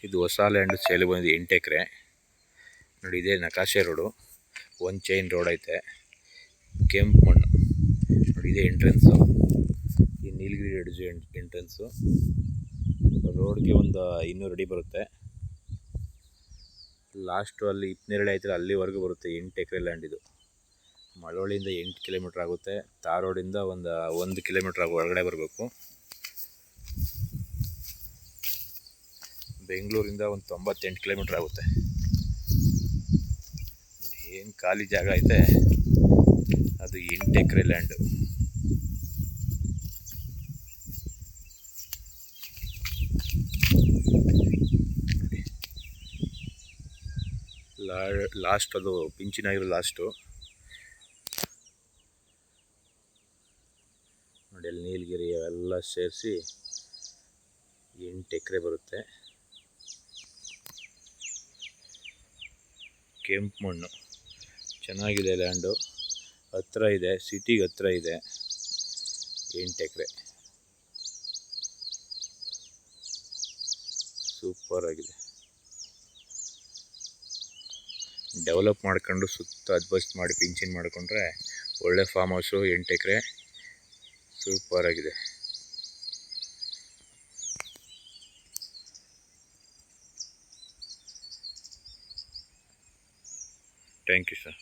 ಇದು ಹೊಸ land sale ಬಂದಿದೆ 8 ಎಕರೆ ನೋಡಿ. ಇದೇ ನಕಾಶೆ ರೋಡು, ಒಂದು ಚೈನ್ ರೋಡ್ ಐತೆ, ಕೆಂಪು ಮಣ್ಣು ನೋಡಿ. ಇದೇ ಎಂಟ್ರೆನ್ಸು, ಈ ನೀಲಗಿರಿ ಎಡ್ಜು ಎಂಟ್ರೆನ್ಸು. ರೋಡ್ಗೆ ಒಂದು 200 ಅಡಿ ಬರುತ್ತೆ. ಲಾಸ್ಟು ಅಲ್ಲಿ ಇಪ್ಪನೇರಳೆ ಐತಲ್ಲ, ಅಲ್ಲಿವರೆಗೂ ಬರುತ್ತೆ. 8 ಎಕರೆ ಲ್ಯಾಂಡ್ ಇದು. ಮಳವಳ್ಳಿಯಿಂದ 8 ಕಿಲೋಮೀಟ್ರ್ ಆಗುತ್ತೆ. ತಾರ್ ರೋಡಿಂದ ಒಂದು 1 ಕಿಲೋಮೀಟ್ರ್ ಒಳಗಡೆ ಬರಬೇಕು. ಬೆಂಗಳೂರಿಂದ ಒಂದು 98 ಕಿಲೋಮೀಟ್ರ್ ಆಗುತ್ತೆ ನೋಡಿ. ಏನು ಖಾಲಿ ಜಾಗ ಐತೆ, ಅದು 8 ಎಕರೆ ಲ್ಯಾಂಡು. ಲಾಸ್ಟ್ ಅದು ಪಿಂಚಿನಾಗಿರೋ ಲಾಸ್ಟು ನೋಡಿ. ಅಲ್ಲಿ ನೀಲಗಿರಿ ಎಲ್ಲ ಸೇರಿಸಿ 8 ಎಕರೆ ಬರುತ್ತೆ. ಕೆಂಪು ಮಣ್ಣು ಚೆನ್ನಾಗಿದೆ ಲ್ಯಾಂಡು, ಹತ್ತಿರ ಇದೆ, ಸಿಟಿಗೆ ಹತ್ತಿರ ಇದೆ. 8 ಎಕರೆ ಸೂಪರ್ ಆಗಿದೆ. ಡೆವಲಪ್ ಮಾಡ್ಕೊಂಡು ಸುತ್ತ ಅಡ್ಬಸ್ಟ್ ಮಾಡಿ ಪಿಂಚಿಂಗ್ ಮಾಡಿಕೊಂಡ್ರೆ ಒಳ್ಳೆ ಫಾರ್ಮ್ ಹೌಸು. 8 ಎಕರೆ ಸೂಪರ್ ಆಗಿದೆ. Thank you sir.